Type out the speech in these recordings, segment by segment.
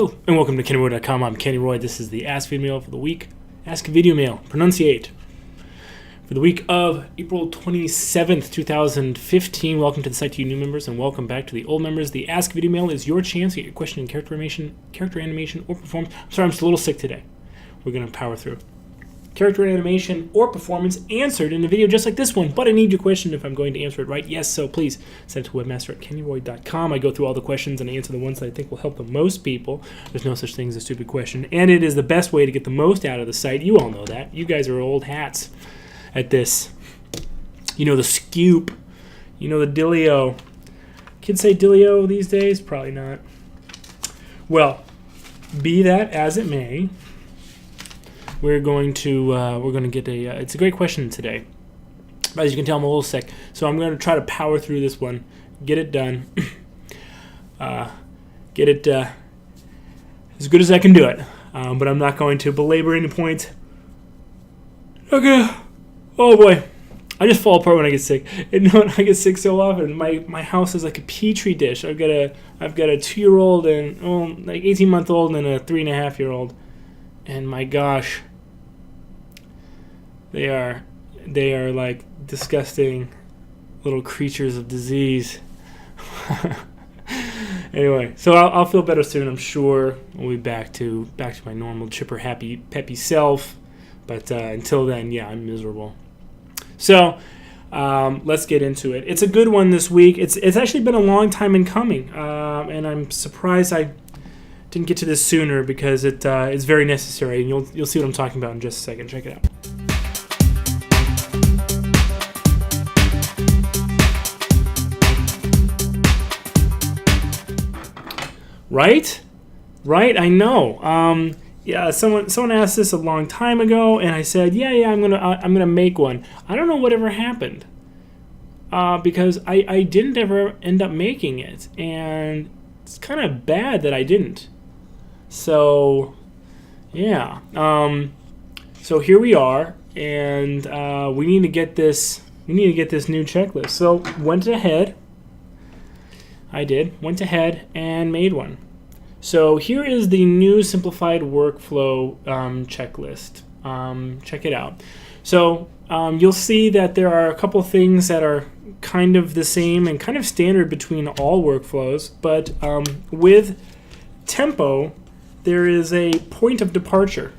Hello, and welcome to KennyRoy.com. I'm Kenny Roy. This is the Ask Videomail for the week. Ask Videomail, pronunciate. For the week of April 27th, 2015. Welcome to the site to you new members, and welcome back to the old members. The Ask Videomail is your chance to get your question in character animation, or performance. I'm sorry, I'm just a little sick today. We're going to power through. Character animation or performance answered in a video just like this one, but I need your question if I'm going to answer it right. Yes, so please send it to webmaster@kennyroy.com. I go through all the questions and I answer the ones that I think will help the most people. There's no such thing as a stupid question, and it is the best way to get the most out of the site. You all know that. You guys are old hats at this. You know the scoop. You know the dealio. Kids say dealio these days? Probably not. Well, be that as it may, we're going to get a. It's a great question today. As you can tell, I'm a little sick, so I'm going to try to power through this one, get it done, get it as good as I can do it. But I'm not going to belabor any points. Okay. Oh boy, I just fall apart when I get sick. And I get sick so often. My house is like a petri dish. I've got a 2-year-old and like 18-month-old and a 3.5-year-old, and my gosh. They are like disgusting little creatures of disease. Anyway, so I'll feel better soon. I'm sure we'll be back to my normal chipper, happy, peppy self. But until then, yeah, I'm miserable. So let's get into it. It's a good one this week. It's actually been a long time in coming, and I'm surprised I didn't get to this sooner because it's very necessary. And you'll see what I'm talking about in just a second. Check it out. Right, I know. Yeah, someone asked this a long time ago, and I said, yeah, I'm gonna make one. I don't know whatever happened, because I didn't ever end up making it, and it's kind of bad that I didn't. So, yeah. So here we are, and we need to get this. We need to get this new checklist. So went ahead and made one. So here is the new simplified workflow checklist. Check it out. So you'll see that there are a couple things that are kind of the same and kind of standard between all workflows, but with tempo, there is a point of departure.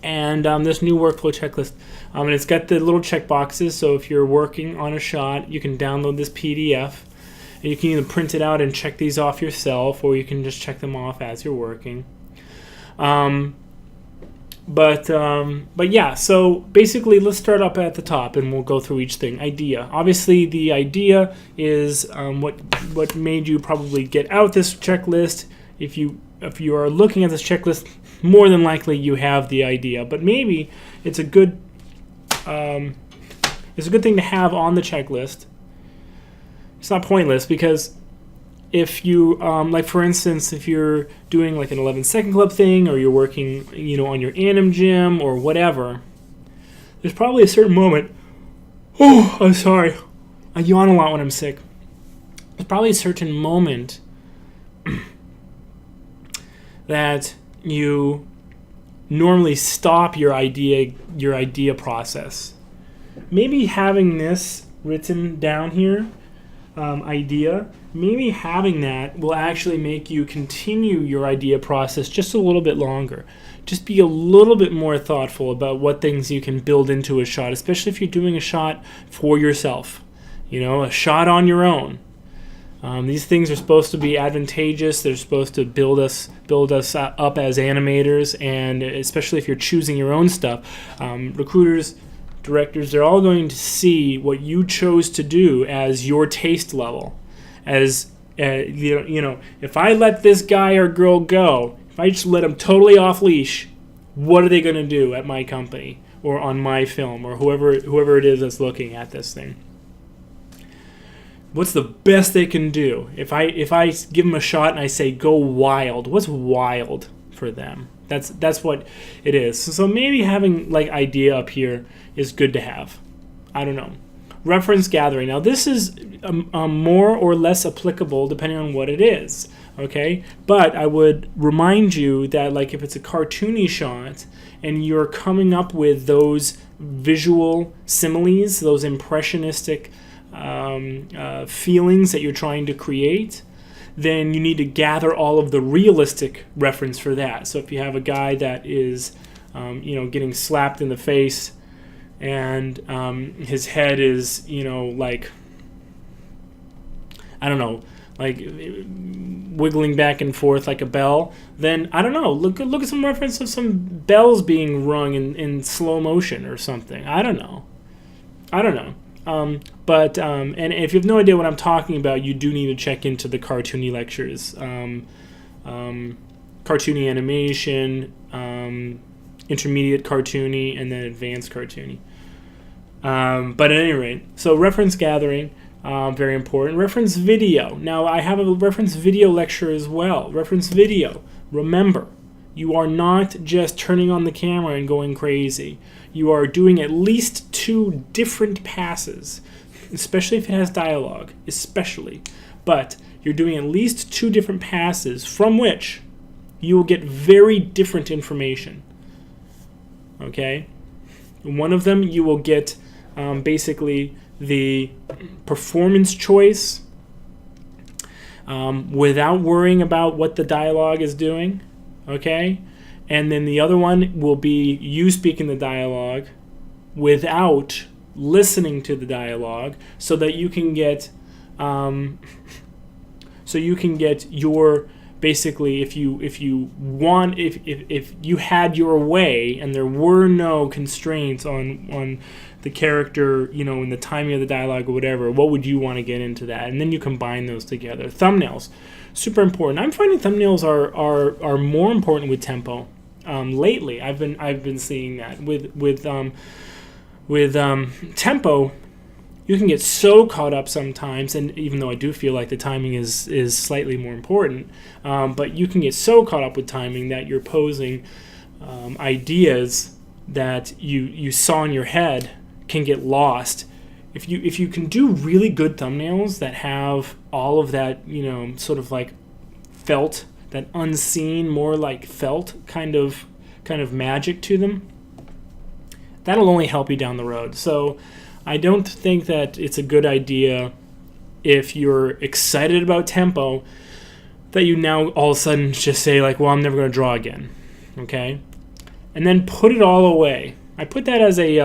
And this new workflow checklist, and it's got the little check boxes, so if you're working on a shot, you can download this PDF. And you can either print it out and check these off yourself, or you can just check them off as you're working. But yeah, so basically let's start up at the top and we'll go through each thing. Idea. Obviously the idea is what made you probably get out this checklist. If you are looking at this checklist, more than likely you have the idea. But maybe it's a good thing to have on the checklist. It's not pointless, because if you, like for instance, if you're doing like an 11-second club thing, or you're working, on your anim gym or whatever, there's probably a certain moment. Oh, I'm sorry. I yawn a lot when I'm sick. There's probably a certain moment that you normally stop your idea process. Maybe having this written down here. Idea, maybe having that will actually make you continue your idea process just a little bit longer. Just be a little bit more thoughtful about what things you can build into a shot, especially if you're doing a shot for yourself, a shot on your own. These things are supposed to be advantageous. They're supposed to build us up as animators, and especially if you're choosing your own stuff, recruiters, directors, they're all going to see what you chose to do as your taste level. As if I let this guy or girl go, if I just let them totally off leash, what are they going to do at my company or on my film, or whoever it is that's looking at this thing? What's the best they can do? If I give them a shot and I say go wild, what's wild for them? That's what it is. So maybe having like idea up here is good to have. I don't know. Reference gathering. Now this is more or less applicable depending on what it is. Okay, but I would remind you that, like, if it's a cartoony shot and you're coming up with those visual similes, those impressionistic feelings that you're trying to create, then you need to gather all of the realistic reference for that. So if you have a guy that is, getting slapped in the face, and his head is, like, I don't know, like wiggling back and forth like a bell, then I don't know. Look at some reference of some bells being rung in slow motion or something. I don't know. And if you have no idea what I'm talking about, you do need to check into the cartoony lectures, cartoony animation, intermediate cartoony, and then advanced cartoony. But at any rate, so reference gathering. Very important. Reference video. Now, I have a reference video lecture as well. Reference video. Remember, you are not just turning on the camera and going crazy. You are doing at least 2 different passes, especially if it has dialogue, especially. But you're doing at least 2 different passes from which you will get very different information. Okay? One of them, you will get basically the performance choice without worrying about what the dialogue is doing, okay? And then the other one will be you speaking the dialogue without listening to the dialogue, so that you can get your, basically, if you had your way and there were no constraints on the character, in the timing of the dialogue or whatever, what would you want to get into that? And then you combine those together. Thumbnails, super important. I'm finding thumbnails are more important with tempo. Lately, I've been seeing that with tempo. You can get so caught up sometimes, and even though I do feel like the timing is slightly more important, but you can get so caught up with timing that you're posing ideas that you saw in your head can get lost. If you can do really good thumbnails that have all of that, sort of like felt, that unseen, more like felt kind of magic to them, that'll only help you down the road. So I don't think that it's a good idea, if you're excited about tempo, that you now all of a sudden just say, like, well, I'm never going to draw again, okay? And then put it all away. I put that as a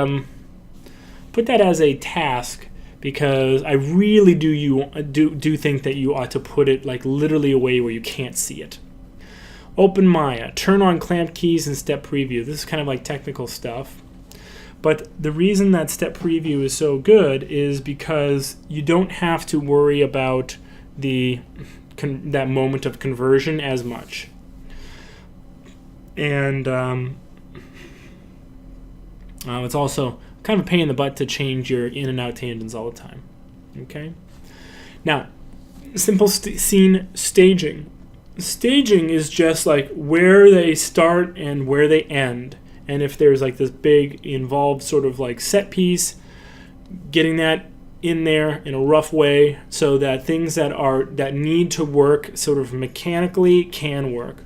task, because I really do think that you ought to put it, like, literally away where you can't see it. Open Maya, turn on clamped keys and step preview. This is kind of like technical stuff. But the reason that step preview is so good is because you don't have to worry about that moment of conversion as much. And it's also kind of a pain in the butt to change your in and out tangents all the time. Okay? Now, simple scene staging. Staging is just like where they start and where they end. And if there's like this big involved sort of like set piece, getting that in there in a rough way so that things that need to work sort of mechanically can work.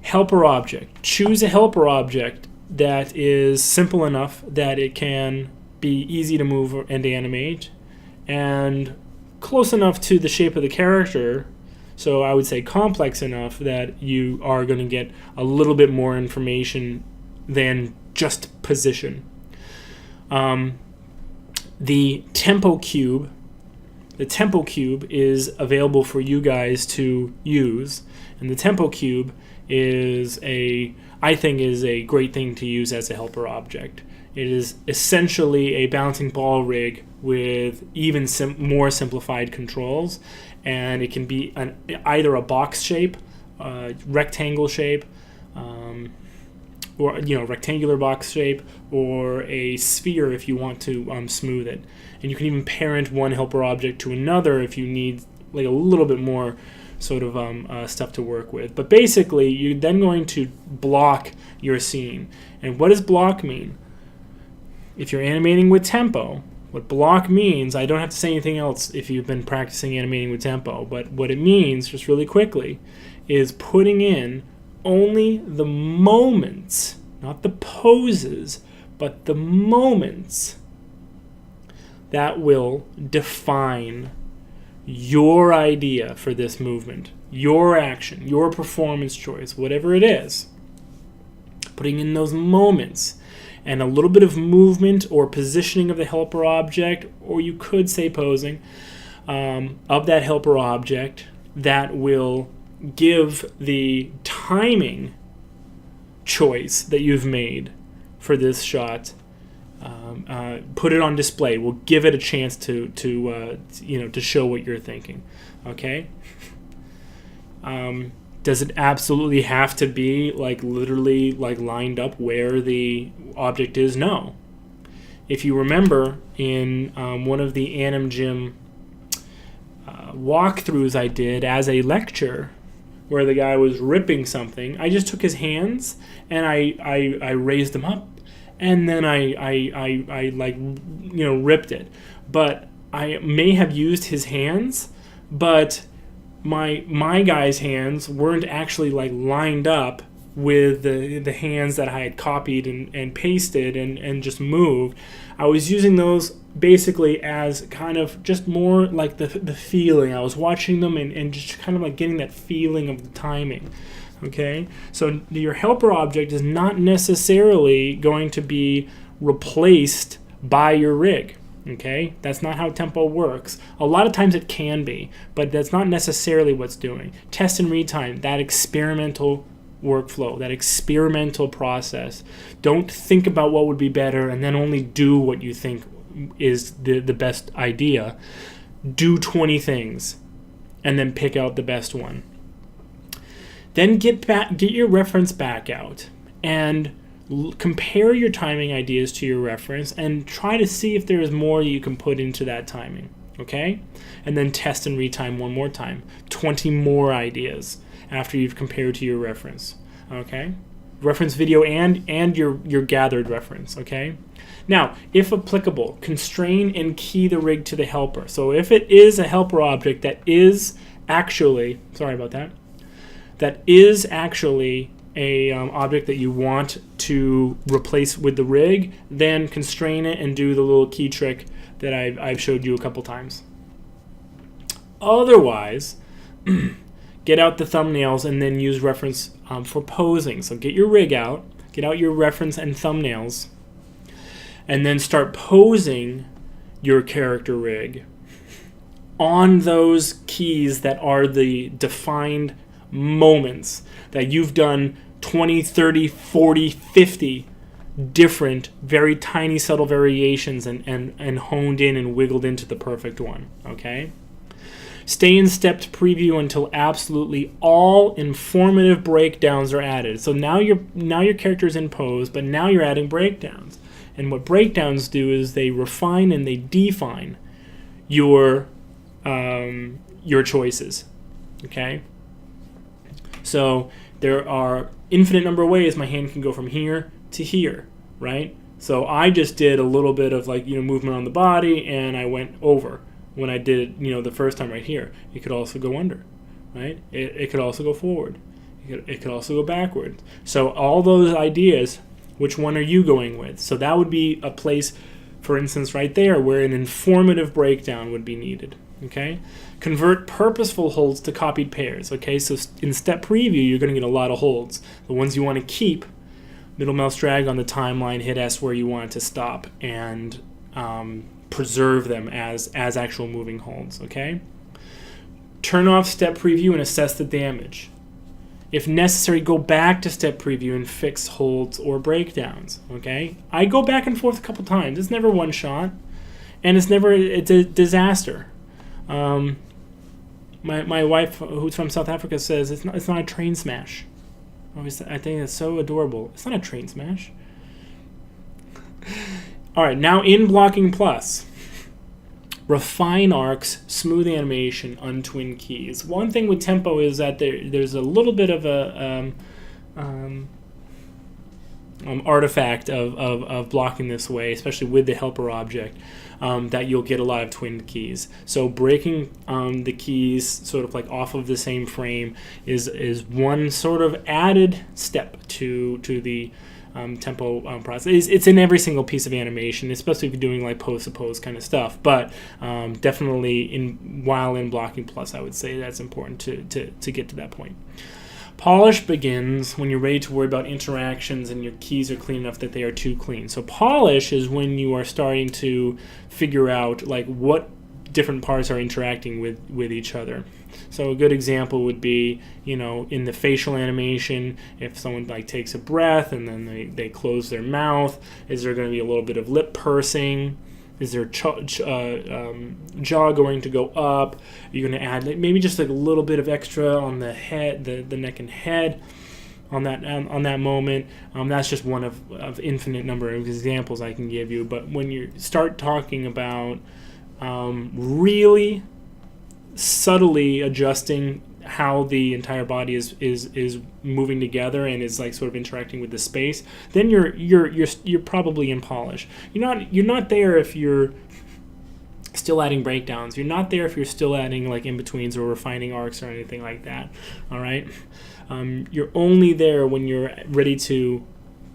Helper object. Choose a helper object that is simple enough that it can be easy to move and to animate, and close enough to the shape of the character. So I would say complex enough that you are going to get a little bit more information than just position. The tempo cube is available for you guys to use, and the tempo cube I think is a great thing to use as a helper object. It is essentially a bouncing ball rig with even more simplified controls, and it can be either a box shape, rectangle shape, or rectangular box shape, or a sphere if you want to smooth it. And you can even parent one helper object to another if you need like a little bit more sort of stuff to work with. But basically, you're then going to block your scene. And what does block mean? If you're animating with tempo, What block means, I don't have to say anything else if you've been practicing animating with tempo, but what it means, just really quickly, is putting in only the moments, not the poses, but the moments that will define your idea for this movement, your action, your performance choice, whatever it is. Putting in those moments and a little bit of movement or positioning of the helper object, or you could say posing, of that helper object that will give the timing choice that you've made for this shot. Put it on display. We'll give it a chance to show what you're thinking. Okay. Does it absolutely have to be literally lined up where the object is? No. If you remember in one of the Anim Gym walkthroughs I did as a lecture, where the guy was ripping something, I just took his hands and I raised them up, and then I ripped it. But I may have used his hands, but my guy's hands weren't actually lined up with the hands that I had copied and pasted and just moved. I was using those basically as kind of just more like the feeling. I was watching them and just kind of getting that feeling of the timing. Okay, so your helper object is not necessarily going to be replaced by your rig. Okay, that's not how tempo works. A lot of times it can be, but that's not necessarily what's doing. Test and retime, that experimental workflow, that experimental process. Don't think about what would be better and then only do what you think is the best idea. Do 20 things and then pick out the best one. Then get your reference back out and compare your timing ideas to your reference and try to see if there is more you can put into that timing. Okay? And then test and retime one more time. 20 more ideas after you've compared to your reference. Okay? Reference video and your gathered reference. Okay? Now, if applicable, constrain and key the rig to the helper. So if it is a helper object that is actually, that is actually a object that you want to replace with the rig, then constrain it and do the little key trick that I've showed you a couple times. Otherwise, get out the thumbnails and then use reference for posing. So get your rig out, get out your reference and thumbnails, and then start posing your character rig on those keys that are the defined moments that you've done 20, 30, 40, 50 different, very tiny, subtle variations and honed in and wiggled into the perfect one. Okay? Stay in stepped preview until absolutely all informative breakdowns are added. So now your character's in pose, but now you're adding breakdowns. And what breakdowns do is they refine and they define your choices. Okay? So there are infinite number of ways my hand can go from here to here, right? So I just did a little bit of movement on the body, and I went over when I did it, the first time right here. It could also go under, right? It could also go forward. It could also go backward. So all those ideas, which one are you going with? So that would be a place, for instance, right there, where an informative breakdown would be needed. Okay? Convert purposeful holds to copied pairs. Okay, so in step preview, you're going to get a lot of holds. The ones you want to keep, middle mouse drag on the timeline, hit S where you want it to stop, and preserve them as actual moving holds. Okay? Turn off step preview and assess the damage. If necessary, go back to step preview and fix holds or breakdowns. Okay? I go back and forth a couple times. It's never one shot, and it's a disaster. My wife, who's from South Africa, says it's not a train smash. I think it's so adorable. It's not a train smash. All right, now in Blocking Plus, refine arcs, smooth animation, untwin keys. One thing with tempo is that there's a little bit of a artifact of blocking this way, especially with the helper object. that you'll get a lot of twinned keys. So breaking the keys sort of like off of the same frame is one sort of added step to the tempo process. It's in every single piece of animation, especially if you're doing like pose to pose kind of stuff. But definitely while in Blocking Plus, I would say that's important to get to that point. Polish begins when you're ready to worry about interactions and your keys are clean enough that they are too clean. So polish is when you are starting to figure out like what different parts are interacting with each other. So a good example would be, in the facial animation, if someone like takes a breath and then they close their mouth, is there going to be a little bit of lip pursing? Is their jaw going to go up? You're going to add maybe just like a little bit of extra on the head, the neck and head on that moment. That's just one of infinite number of examples I can give you. But when you start talking about really subtly adjusting how the entire body is moving together and is like sort of interacting with the space, then you're probably in polish. You're not there if you're still adding breakdowns. You're not there if you're still adding like in-betweens or refining arcs or anything like that. All right, you're only there when you're ready to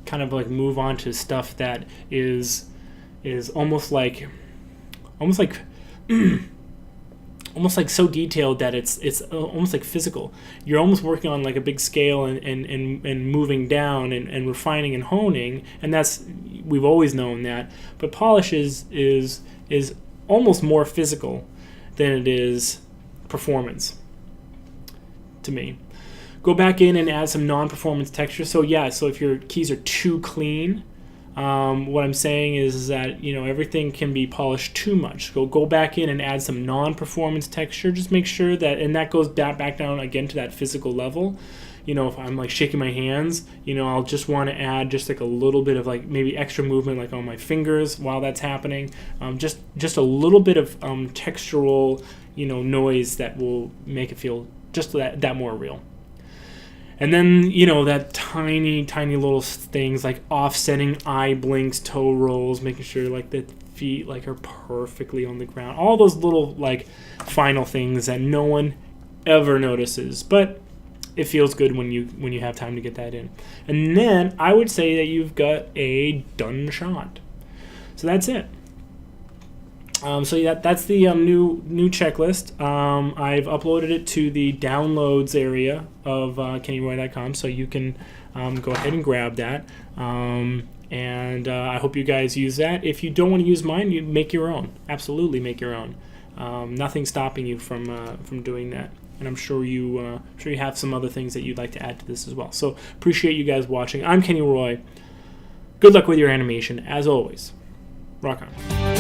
kind of like move on to stuff that is almost like almost like so detailed that it's almost like physical. You're almost working on like a big scale and moving down and refining and honing, and we've always known that. But polish is almost more physical than it is performance to me. Go back in and add some non-performance texture. So if your keys are too clean, what I'm saying is that everything can be polished too much. Go back in and add some non-performance texture. Just make sure and that goes back down again to that physical level. If I'm like shaking my hands, I'll just want to add just like a little bit of like maybe extra movement like on my fingers while that's happening. Just a little bit of textural noise that will make it feel just that more real. And then, that tiny little things like offsetting eye blinks, toe rolls, making sure like the feet like are perfectly on the ground. All those little like final things that no one ever notices, but it feels good when you have time to get that in. And then I would say that you've got a done shot. So that's it. That's the new checklist. I've uploaded it to the downloads area of KennyRoy.com, so you can go ahead and grab that. And I hope you guys use that. If you don't want to use mine, you make your own. Absolutely make your own. Nothing's stopping you from doing that. And I'm sure you have some other things that you'd like to add to this as well. So appreciate you guys watching. I'm Kenny Roy. Good luck with your animation, as always. Rock on.